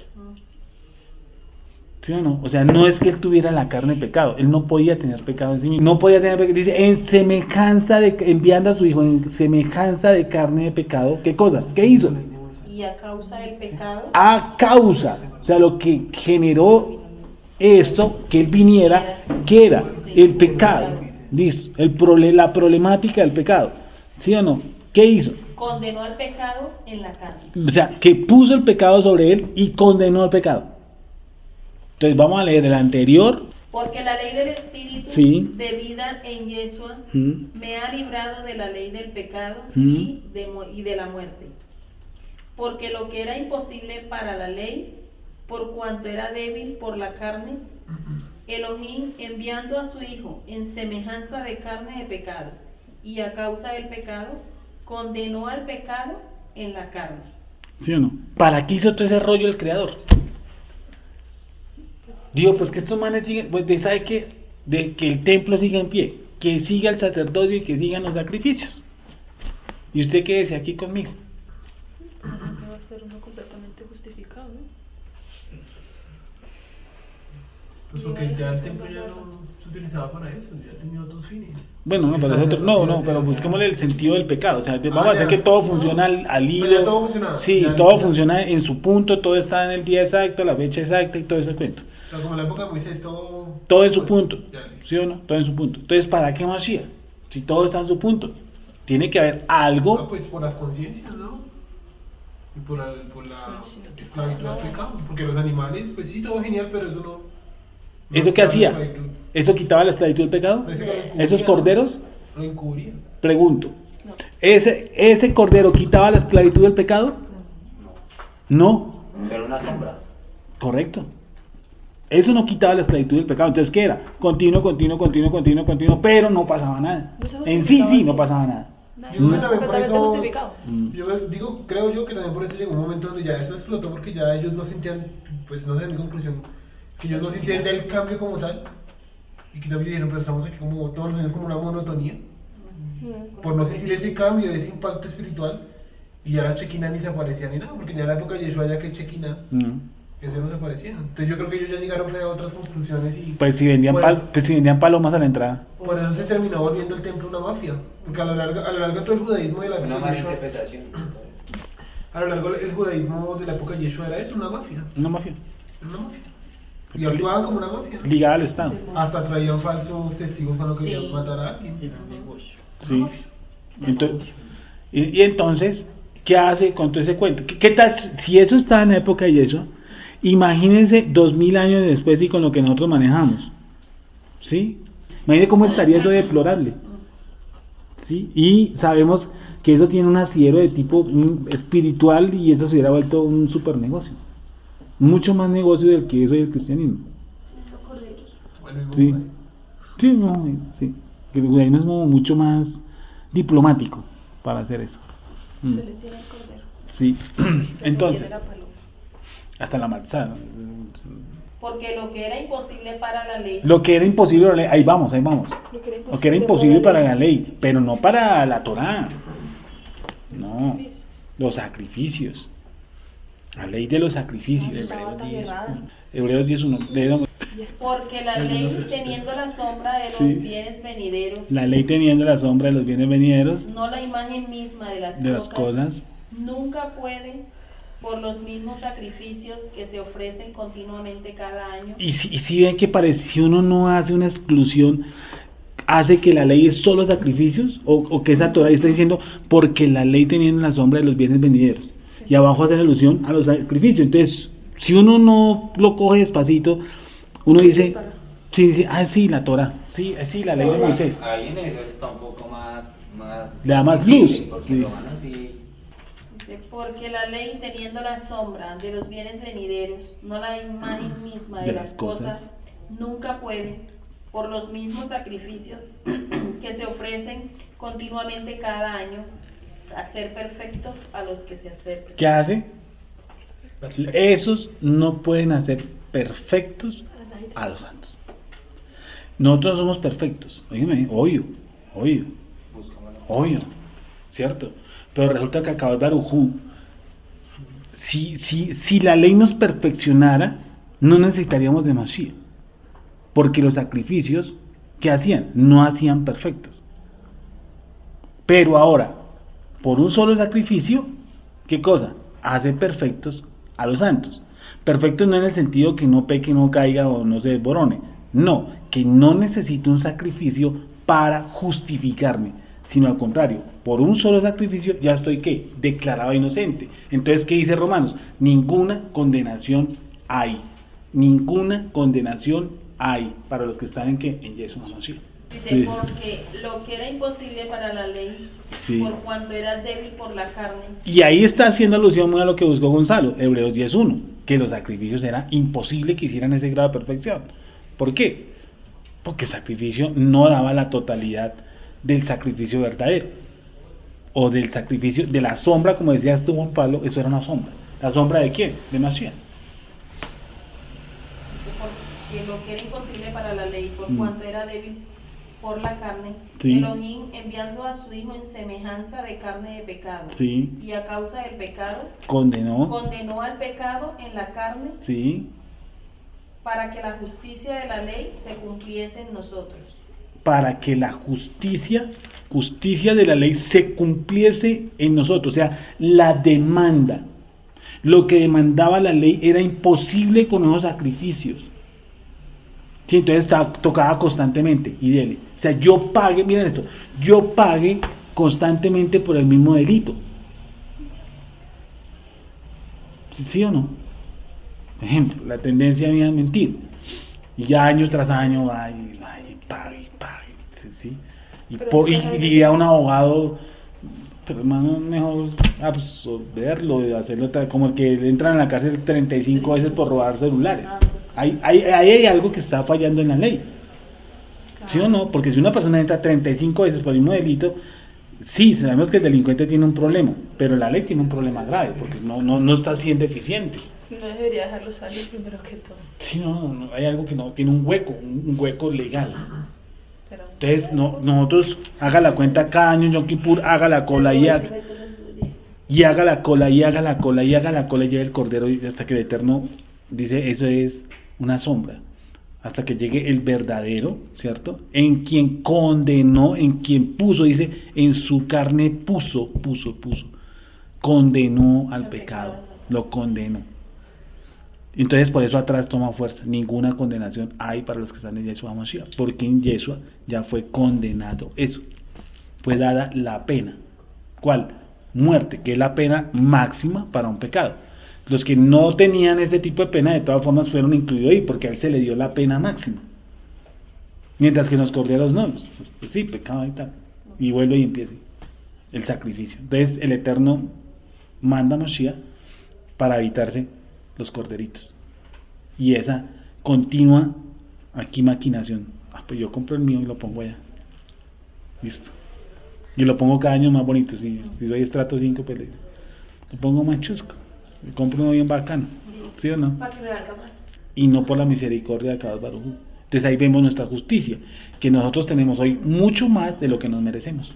¿Sí o no? O sea, no es que él tuviera la carne de pecado, él no podía tener pecado en sí mismo, no podía tener pecado, dice, en semejanza de, enviando a su Hijo en semejanza de carne de pecado, ¿qué cosa? ¿Qué hizo? Y a causa del pecado, A causa, o sea, lo que generó esto, que él viniera, ¿qué era? El pecado, listo, la problemática del pecado, ¿sí o no? ¿Qué hizo? condenó al pecado en la carne. O sea, que puso el pecado sobre él y condenó el pecado. Entonces vamos a leer el anterior. Porque la ley del Espíritu Sí. de vida en Yeshua me ha librado de la ley del pecado y de la muerte. Porque lo que era imposible para la ley, por cuanto era débil por la carne, Elohim, enviando a su Hijo en semejanza de carne de pecado, y a causa del pecado, condenó al pecado en la carne. ¿Sí o no? ¿Para qué hizo todo ese rollo el Creador? Digo, pues que estos manes siguen, pues sabe que, de que el templo siga en pie, que siga el sacerdocio y que sigan los sacrificios. ¿Y usted qué decía aquí conmigo? No va a ser uno completamente justificado, ¿no? Pues porque ya el templo ya no se utilizaba para eso, ya tenía otros fines. Bueno, no, pero nosotros, no, pero busquémosle el sentido del pecado. O sea, vamos a hacer que todo funciona al hilo. Pero ya todo funciona. Sí, Ya todo ya. funciona en su punto, todo está en el día exacto, la fecha exacta y todo ese cuento. Pero como en la época de Moisés, todo... Todo en su punto, Ya, listo. ¿sí o no? Todo en su punto. Entonces, ¿para qué Mashiach? Si todo está en su punto. Tiene que haber No, algo. pues por las conciencias, ¿no? Y por la esclavitud al pecado. Porque los animales, pues sí, todo genial, pero eso no... ¿Eso qué hacía? ¿Eso quitaba la esclavitud del pecado? ¿Esos corderos? Lo encubría. Pregunto. ¿Ese cordero quitaba la esclavitud del pecado? No. Era una sombra. Correcto. Eso no quitaba la esclavitud del pecado. Entonces, ¿qué era? Continuo, pero no pasaba nada. En sí, no pasaba nada. Yo creo que también por Completamente eso... justificado. Yo digo, creo yo que también por eso llegó un momento donde ya eso explotó porque ya ellos no sentían, pues no sé, mi conclusión, que ellos no sentían ya el cambio como tal y que también dijeron, pero estamos aquí como todos los años como una monotonía por no sentir ese cambio, ese impacto espiritual y ya la chequina ni se aparecía ni nada, porque ya en la época de Yeshua ya que chequina, eso no se aparecía. Entonces yo creo que ellos ya llegaron a otras conclusiones y... Pues si vendían, pues, si vendían palomas a la entrada. por eso se terminó volviendo el templo una mafia, porque a lo largo de todo el judaísmo de la Una vida de mala Yeshua, interpretación. a lo largo del judaísmo de la época de Yeshua era eso, una mafia. Una mafia. Una mafia. Y actuaban como una mafia. Ligada al Estado. Hasta traían falsos testigos cuando querían Sí. matar a alguien. Era un negocio. Sí. Entonces, y entonces, ¿qué hace con todo ese cuento? ¿Qué tal si eso está en la época y eso? Imagínense 2000 años después y con lo que nosotros manejamos. ¿Sí? Imagínate cómo estaría eso de deplorable. ¿Sí? Y sabemos que eso tiene un asidero de tipo espiritual y eso se hubiera vuelto un super negocio. Mucho más negocio del que eso y el cristianismo. Bueno, y Sí, bueno. sí, no, sí. El judaísmo es como mucho más diplomático para hacer eso. Se le tiene el cordero. Sí, Se entonces, le tiene la paloma. hasta la manzana. Porque lo que era imposible para la ley, Lo que era imposible, ahí vamos. Lo Lo que era imposible para la ley, pero no para la Torá. No, los sacrificios. La ley de los sacrificios. Estaba tan errada. Hebreos 10:1. Leemos. porque la ley teniendo la sombra de los Sí. bienes venideros, La ley teniendo la sombra de los bienes venideros, no la imagen misma de las de las cosas, nunca puede, por los mismos sacrificios que se ofrecen continuamente cada año, y si ven que parece, si uno no hace una exclusión, hace que la ley es solo sacrificios, o que esa Torah está diciendo, porque la ley teniendo la sombra de los bienes venideros, y abajo hace alusión a los sacrificios. Entonces, si uno no lo coge despacito, uno dice, sí, sí, la Torah, sí, la ley de Ahora, Moisés, Ahí en eso está un poco más le da más visible, luz, porque sí. lo van así. dice, porque la ley teniendo la sombra de los bienes venideros, no la imagen misma de las cosas, nunca puede, por los mismos sacrificios que se ofrecen continuamente cada año, hacer perfectos a los que se acercan. ¿Qué hace? Esos no pueden hacer perfectos a los santos. Nosotros somos perfectos, oígame, obvio, ¿cierto? Pero resulta que acaba de Barujú, si la ley nos perfeccionara, no necesitaríamos de Mashiach, porque los sacrificios que hacían, no hacían perfectos. Pero ahora, por un solo sacrificio, ¿qué cosa? Hace perfectos a los santos. Perfectos no en el sentido que no peque, no caiga o no se desborone. No, que no necesito un sacrificio para justificarme, sino al contrario, por un solo sacrificio ya estoy, ¿qué? Declarado inocente. Entonces, ¿qué dice Romanos? Ninguna condenación hay. Ninguna condenación hay para los que están en ¿qué? En Yeshua HaMashiach. Dice, Sí. porque lo que era imposible para la ley, Sí. por cuanto era débil por la carne, Y ahí está haciendo alusión muy a lo que buscó Gonzalo, Hebreos 10:1, que los sacrificios era imposible que hicieran ese grado de perfección. ¿Por qué? Porque el sacrificio no daba la totalidad del sacrificio verdadero, o del sacrificio de la sombra, como decías tú, Juan Pablo, eso era una sombra. ¿La sombra de quién? De Mashiach. dice, porque lo que era imposible para la ley, por Mm. cuanto era débil por la carne, Sí. Elohim enviando a su Hijo en semejanza de carne de pecado, Sí, y a causa del pecado, condenó, condenó al pecado en la carne, sí, para que la justicia de la ley se cumpliese en nosotros. para que la justicia de la ley se cumpliese en nosotros, o sea, la demanda, lo que demandaba la ley era imposible con esos sacrificios. Sí, entonces tocaba constantemente y dele. O sea, yo pague, miren esto, yo pague constantemente por el mismo delito. ¿Sí o no? Por ejemplo, la tendencia mía a mentir. Y ya año tras año va y pague. ¿Sí? Y diría a un abogado, pero hermano, mejor absorberlo, de hacerlo como el que entra en la cárcel 35 veces por robar celulares. Ahí hay algo que está fallando en la ley. ¿Sí o no? Porque si una persona entra 35 veces por el mismo delito, sí, sabemos que el delincuente tiene un problema, pero la ley tiene un problema grave, porque no está siendo eficiente. No debería dejarlo salir primero que todo. Sí, no, hay algo que no tiene un hueco legal. Pero, Entonces, nosotros haga la cuenta cada año en Yom Kippur, haga la cola y haga la cola y haga la cola y llega el Cordero y hasta que el Eterno dice, eso es una sombra. Hasta que llegue el verdadero, ¿cierto? En quien condenó, en quien puso, dice, en su carne puso, condenó al pecado, lo condenó. Entonces por eso atrás toma fuerza, ninguna condenación hay para los que están en Yeshua HaMashiach, porque en Yeshua ya fue condenado eso, fue dada la pena. ¿Cuál? Muerte, que es la pena máxima para un pecado. Los que no tenían ese tipo de pena de todas formas fueron incluidos ahí, porque a él se le dio la pena máxima. Mientras que en los corderos no, pues sí, pecado y tal. Y vuelve y empieza el sacrificio. Entonces el Eterno manda a Mashiach para evitarse los corderitos. Y esa continua aquí maquinación. Pues yo compro el mío y lo pongo allá. Listo. Y lo pongo cada año más bonito. Si soy estrato 5, pues lo pongo más chusco. Y compro uno bien bacano. ¿Sí o no? Para que me valga más. Y no por la misericordia de cada Baruj Hu. Entonces ahí vemos nuestra justicia, que nosotros tenemos hoy mucho más de lo que nos merecemos.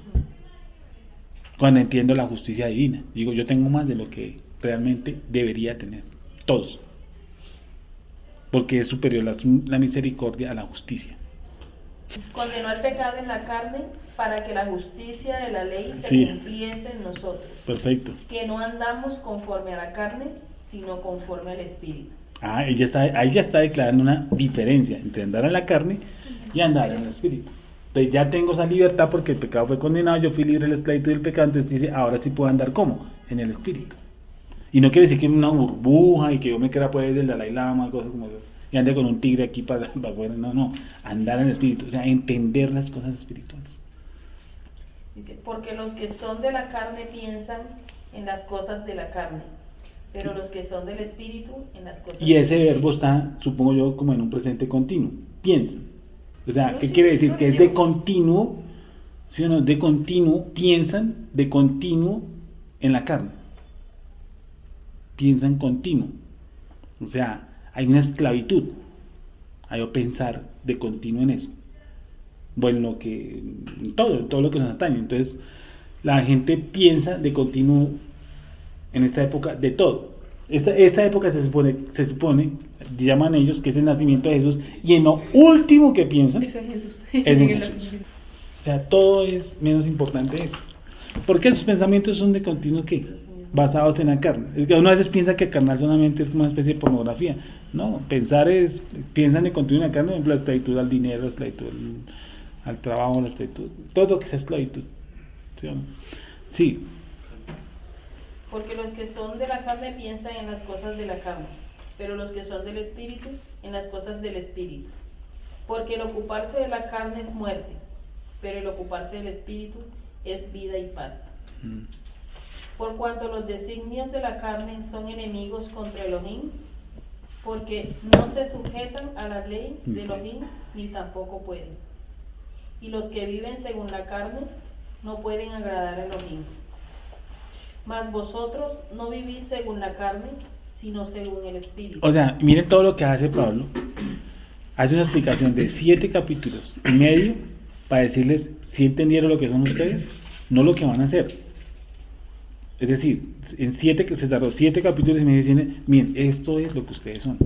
Cuando entiendo la justicia divina, digo, yo tengo más de lo que realmente debería tener, todos, porque es superior la misericordia a la justicia. Condenó el pecado en la carne para que la justicia de la ley se Sí. cumpliese en nosotros, Perfecto. que no andamos conforme a la carne, sino conforme al Espíritu. Ahí ya está declarando una diferencia entre andar en la carne y andar en el espíritu. Entonces ya tengo esa libertad porque el pecado fue condenado, yo fui libre del esclavitud del pecado, entonces dice, ahora sí puedo andar ¿cómo? En el espíritu. Y no quiere decir que una burbuja y que yo me quiera pues del Dalai Lama, cosas como eso, y ande con un tigre aquí para afuera, no, andar en el espíritu, o sea, entender las cosas espirituales. Dice, porque los que son de la carne piensan en las cosas de la carne, pero los que son del Espíritu en las cosas Y del ese Espíritu. verbo está, supongo yo, como en un presente continuo, piensan. O sea, No, ¿qué sí, quiere decir? no, Que es sí. de continuo, ¿sí o no? De continuo, piensan de continuo en la carne. Piensan continuo. O sea, hay una esclavitud. Hay que pensar de continuo en eso. Bueno, en todo lo que nos atañe. Entonces, la gente piensa de continuo en esta época de todo. Esta época se supone, llaman ellos, que es el nacimiento de Jesús, y en lo último que piensan Es en Jesús. es en Jesús. O sea, todo es menos importante eso. Porque sus pensamientos son de continuo ¿qué? Basados en la carne. Es que uno a veces piensa que carnal solamente es como una especie de pornografía. No, piensan de continuo en la carne, por ejemplo, la esclavitud al dinero, la esclavitud al trabajo, la esclavitud, todo lo que sea esclavitud. ¿Sí o no? Sí. Porque los que son de la carne piensan en las cosas de la carne, pero los que son del Espíritu en las cosas del Espíritu. Porque el ocuparse de la carne es muerte, pero el ocuparse del Espíritu es vida y paz. Por cuanto los designios de la carne son enemigos contra Elohim, porque no se sujetan a la ley de Elohim, ni tampoco pueden. Y los que viven según la carne no pueden agradar a Elohim. Mas vosotros no vivís según la carne, sino según el Espíritu. O sea, miren todo lo que hace Pablo. Hace una explicación de 7 capítulos y medio para decirles si entendieron lo que son ustedes, no lo que van a hacer. Es decir, se tardó 7 capítulos y medio diciendo, miren, esto es lo que ustedes son.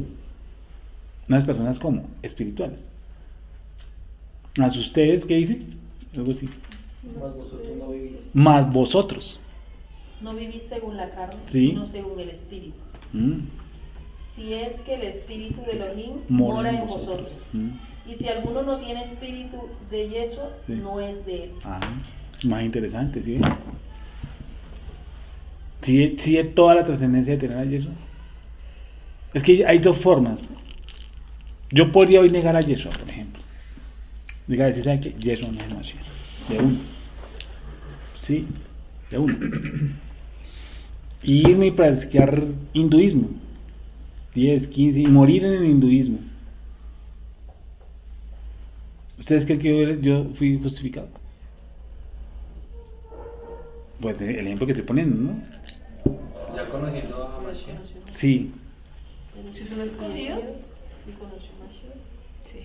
Unas personas como espirituales. Más ustedes, ¿qué dice? Algo así. Mas vosotros no vivís. Más vosotros. No vivís según la carne, Sí. sino según el Espíritu. Mm. Si es que el Espíritu de Elohim Mora mora en en vosotros. vosotros. Mm. Y si alguno no tiene espíritu de Yeshua, Sí. no es de él. Ah, más interesante, ¿sí? ¿Sí toda la trascendencia de tener a Yeshua? Es que hay dos formas. Yo podría hoy negar a Yeshua, por ejemplo. Diga, decir, ¿sabe qué? Yeshua no es Mashiach. De uno. Sí, de uno. Y irme y practicar hinduismo. 10, 15, y morir en el hinduismo. ¿Ustedes creen que yo fui justificado? Pues el ejemplo que estoy poniendo, ¿no? Ya conociendo a Mashiach. Sí. ¿Sí son escondidos? Sí, conoció a Mashiach. Sí.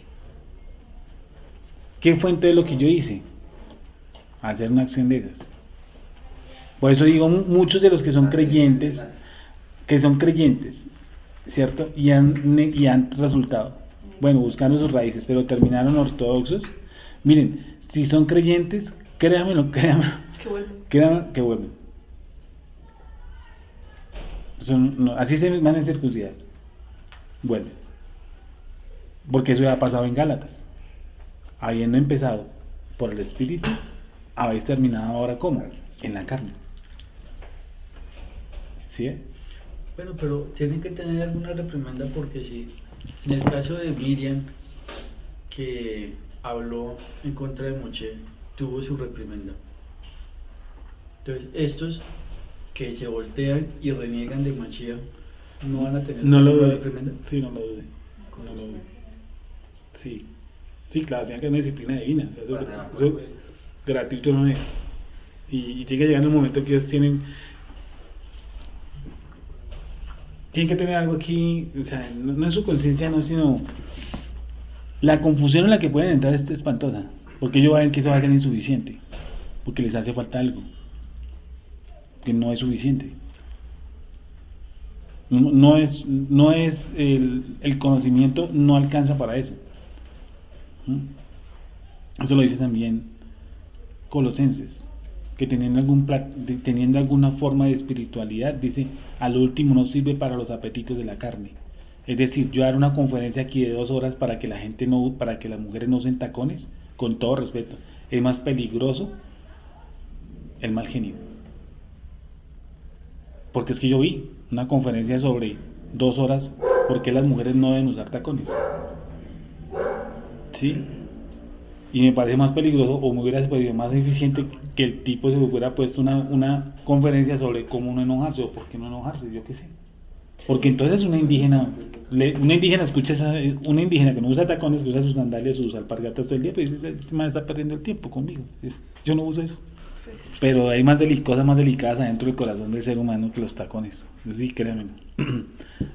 ¿Qué fue entonces lo que yo hice? Hacer una acción de esas. Por eso digo, muchos de los que son creyentes, ¿cierto? Y han resultado, bueno, buscando sus raíces, pero terminaron ortodoxos. Miren, si son creyentes, créanmelo, Qué bueno. créanme que vuelven. Así se van a circuncidar. Vuelven. Porque eso ya ha pasado en Gálatas. Habiendo empezado por el Espíritu, habéis terminado ahora ¿cómo? En la carne. ¿Sí? Bueno, pero tienen que tener alguna reprimenda porque si en el caso de Miriam, que habló en contra de Moshe tuvo su reprimenda. Entonces, estos que se voltean y reniegan de Mashiach no van a tener No lo ninguna dude. reprimenda. Sí, no lo dude. No lo dude. Sí. Sí, claro, tiene que haber una disciplina divina. O sea, eso gratuito no es. Y tiene que llegar un momento que ellos tienen que tener algo aquí, o sea, no es su conciencia, no, sino la confusión en la que pueden entrar es espantosa, porque ellos ven que eso va a ser insuficiente, porque les hace falta algo, que no es suficiente. No es el conocimiento, no alcanza para eso. Eso lo dice también Colosenses, que teniendo alguna forma de espiritualidad, dice, al último no sirve para los apetitos de la carne. Es decir, yo dar una conferencia aquí de 2 horas para que para que las mujeres no usen tacones, con todo respeto, es más peligroso el mal genio. Porque es que yo vi una conferencia sobre 2 horas, ¿por qué las mujeres no deben usar tacones? ¿Sí? Y me parece más peligroso, o me hubiera parecido más eficiente que el tipo se hubiera puesto una conferencia sobre cómo no enojarse, o por qué no enojarse, yo qué sé. Porque entonces una indígena escucha una indígena que no usa tacones, que usa sus sandalias, sus alpargatas todo el día, pues dice, este man está perdiendo el tiempo conmigo. Yo no uso eso. Pero hay cosas más delicadas adentro del corazón del ser humano que los tacones. Eso sí, créanme.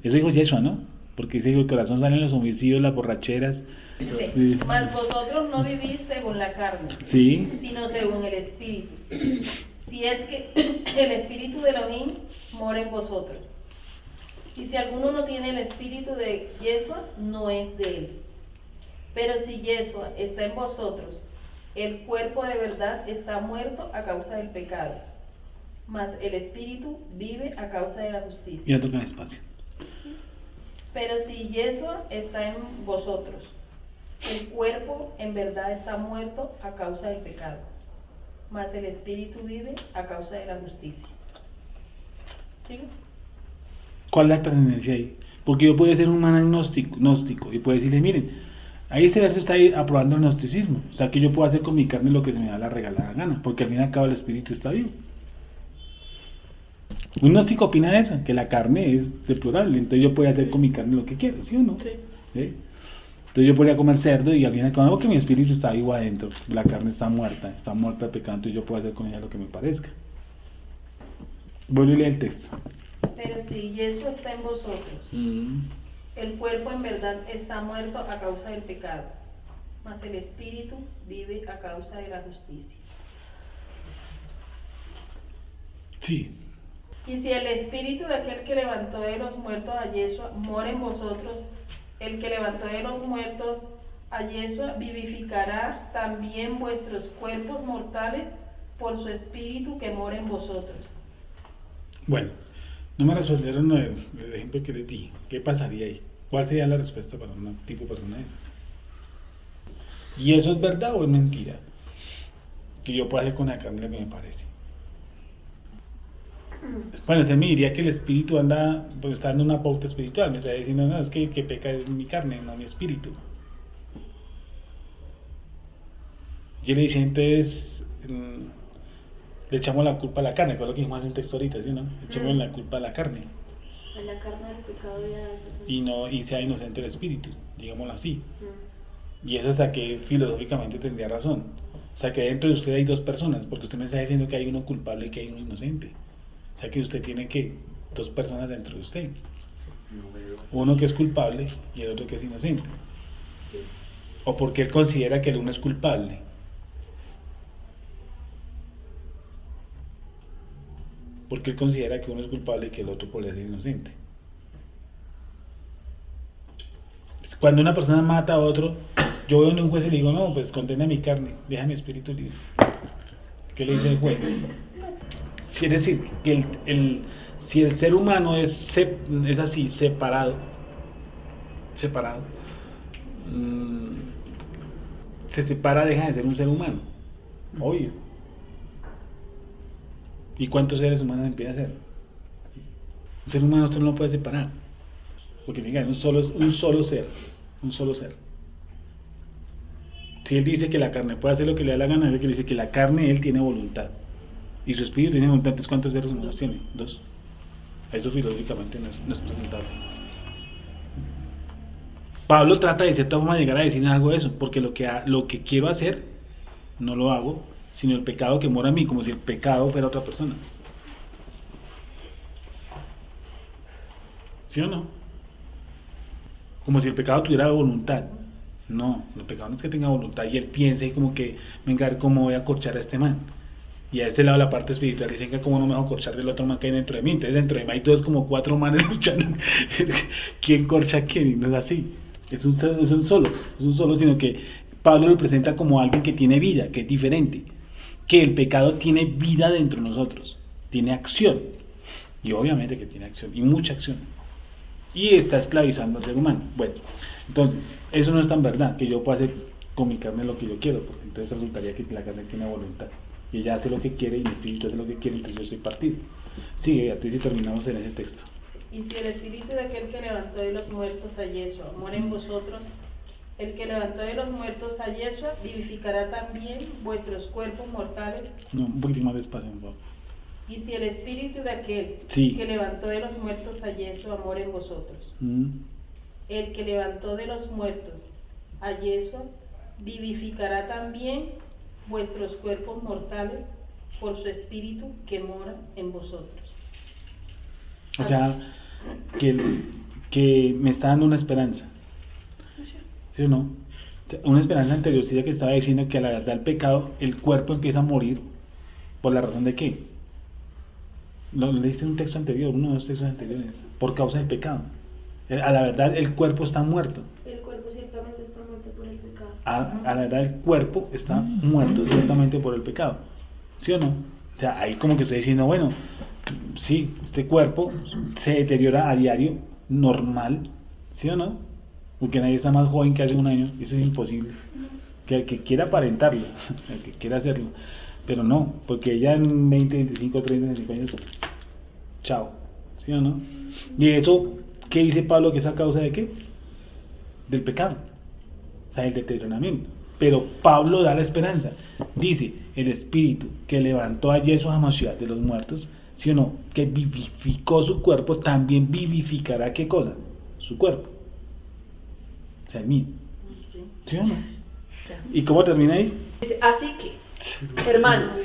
Eso dijo Yeshua, ¿no? Porque dice que el corazón salen los homicidios, las borracheras. Sí. Mas vosotros no vivís según la carne, Sí. sino según el Espíritu. Si es que el Espíritu de Elohim mora en vosotros. Y si alguno no tiene el Espíritu de Yeshua, no es de él. Pero si Yeshua está en vosotros, el cuerpo de verdad está muerto a causa del pecado, mas el Espíritu vive a causa de la justicia. Ya toca despacio. Pero si Yeshua está en vosotros, el cuerpo en verdad está muerto a causa del pecado, mas el Espíritu vive a causa de la justicia. ¿Sí? ¿Cuál es la trascendencia ahí? Porque yo puedo ser un man gnóstico y puedo decirle, miren, ahí ese verso está ahí aprobando el gnosticismo. O sea que yo puedo hacer con mi carne lo que se me da la regalada gana, porque al fin y al cabo el espíritu está vivo. Un gnóstico opina eso, que la carne es deplorable, entonces yo puedo hacer con mi carne lo que quiero, ¿sí o no? Sí. ¿Sí? Entonces yo podría comer cerdo y al fin y al cabo que mi espíritu está vivo adentro, la carne está muerta de pecado, entonces yo puedo hacer con ella lo que me parezca. Vuelvo y leo el texto. Pero si Yeshua está en vosotros, el cuerpo en verdad está muerto a causa del pecado, mas el Espíritu vive a causa de la justicia. Sí. Y si el Espíritu de aquel que levantó de los muertos a Yeshua mora en vosotros, el que levantó de los muertos a Yeshua vivificará también vuestros cuerpos mortales por su Espíritu que mora en vosotros. Bueno, no me respondieron el ejemplo que les di. ¿Qué pasaría ahí? ¿Cuál sería la respuesta para un tipo de persona de esas? ¿Y eso es verdad o es mentira? Que yo puedo hacer con la carne lo que me parece. Bueno, usted me diría que el espíritu anda, pues está dando una pauta espiritual. Me está diciendo, no, es que peca es mi carne, no mi espíritu. Yo le dije, entonces, le echamos la culpa a la carne, que es lo que dijimos hace un texto ahorita, ¿sí, no? Le echamos la culpa a la carne. En la carne del pecado ya... Y sea inocente el espíritu, digámoslo así. Y eso hasta que filosóficamente tendría razón. O sea que dentro de usted hay 2 personas, porque usted me está diciendo que hay uno culpable y que hay uno inocente. O sea que usted tiene 2 personas dentro de usted. Uno que es culpable y el otro que es inocente. O porque él considera que el uno es culpable. Porque él considera que uno es culpable y que el otro podría ser inocente. Cuando una persona mata a otro, yo veo a un juez y le digo, no, pues condena mi carne, deja mi espíritu libre. ¿Qué le dice el juez? Quiere decir que si el ser humano es así, separado, se separa, deja de ser un ser humano. Obvio. ¿Y cuántos seres humanos empieza a ser? Un ser humano usted no lo puede separar. Porque fíjate, un solo ser. Si él dice que la carne puede hacer lo que le da la gana, él dice que la carne él tiene voluntad. Y su espíritu tiene voluntad, entonces ¿cuántos seres humanos tiene? 2. Eso filosóficamente no es presentable. Pablo trata de cierta forma de llegar a decir algo de eso, porque lo que quiero hacer, no lo hago, sino el pecado que mora en mí, como si el pecado fuera otra persona. ¿Sí o no? Como si el pecado tuviera voluntad. No, el pecado no es que tenga voluntad y él piense como que, venga, ¿cómo voy a corchar a este man? Y a este lado la parte espiritual dicen que cómo no me voy a corchar del otro man que hay dentro de mí. Entonces dentro de mí hay 2 como 4 manes luchando. ¿Quién corcha a quién? Y no es así. Es un solo, sino que Pablo lo presenta como alguien que tiene vida, que es diferente. Que el pecado tiene vida dentro de nosotros, tiene acción. Y obviamente que tiene acción, y mucha acción. Y está esclavizando al ser humano. Bueno, entonces, eso no es tan verdad, que yo pueda hacer con mi carne lo que yo quiero, porque entonces resultaría que la carne tiene voluntad. Y ella hace lo que quiere y mi espíritu hace lo que quiere, entonces yo estoy partido. Sigue, Beatriz, y terminamos en ese texto. Y si el espíritu de aquel que levantó de los muertos a Yeshua mora en vosotros, el que levantó de los muertos a Yeshua vivificará también vuestros cuerpos mortales. No, un poquito más despacio, por favor. Y si el espíritu de aquel Sí. que levantó de los muertos a Yeshua mora en vosotros, el que levantó de los muertos a Yeshua vivificará también vuestros cuerpos mortales por su espíritu que mora en vosotros. O sea, que me está dando una esperanza. ¿Sí o no? Una esperanza anterior, sí, que estaba diciendo que a la verdad el pecado, el cuerpo empieza a morir. ¿Por la razón de qué? Lo leíste en un texto anterior, uno de los textos anteriores. Por causa del pecado. A la verdad el cuerpo está muerto. El cuerpo ciertamente está muerto por el pecado. A la verdad el cuerpo está muerto ciertamente por el pecado. ¿Sí o no? O sea, ahí como que estoy diciendo, bueno, sí, este cuerpo se deteriora a diario, normal. ¿Sí o no? Porque nadie está más joven que hace un año. Eso es imposible. Que el que quiera aparentarlo, el que quiera hacerlo. Pero no, porque ya en 20, 25, 30, 25 años, chao. ¿Sí o no? Y eso, ¿qué dice Pablo? ¿Que es a causa de qué? Del pecado. O sea, el deterioramiento. Pero Pablo da la esperanza. Dice, el espíritu que levantó a Yeshua HaMashiach de los muertos, ¿sí o no? Que vivificó su cuerpo, también vivificará ¿qué cosa? Su cuerpo. O sea, el mío. ¿Sí o no? ¿Y cómo termina ahí? Dice, así que, hermanos,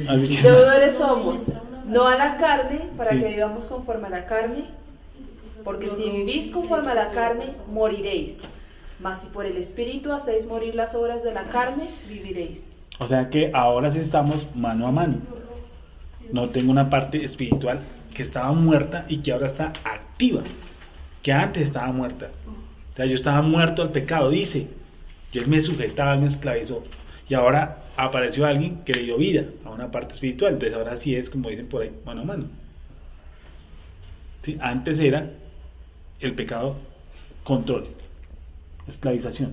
Así que- deudores somos, no a la carne, para Sí. que vivamos conforme a la carne, porque si vivís conforme a la carne, moriréis. Mas si por el Espíritu hacéis morir las obras de la carne, viviréis. O sea que ahora sí estamos mano a mano. No tengo una parte espiritual que estaba muerta y que ahora está activa, que antes estaba muerta. O sea, yo estaba muerto al pecado, dice. Y él me sujetaba, él me esclavizó. Y ahora apareció alguien que le dio vida a una parte espiritual. Entonces ahora sí es, como dicen por ahí, mano a mano. ¿Sí? Antes era el pecado control, esclavización.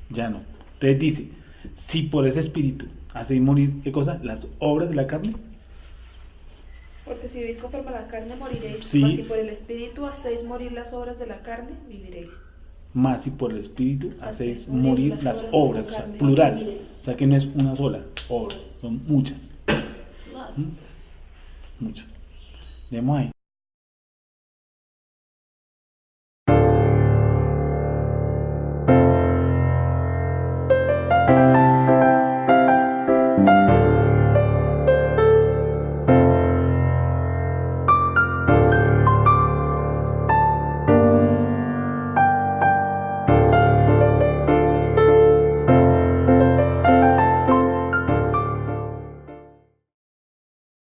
Ya no. Entonces dice, si por ese espíritu hacéis morir, ¿qué cosa? Las obras de la carne. Porque si vivís conforme a la carne, moriréis. Sí. Mas si por el Espíritu hacéis morir las obras de la carne, viviréis. Más si por el espíritu hacéis Hacéis morir las obras, o sea, plural. O sea que no es una sola obra, son muchas. Muchas. Demos ahí.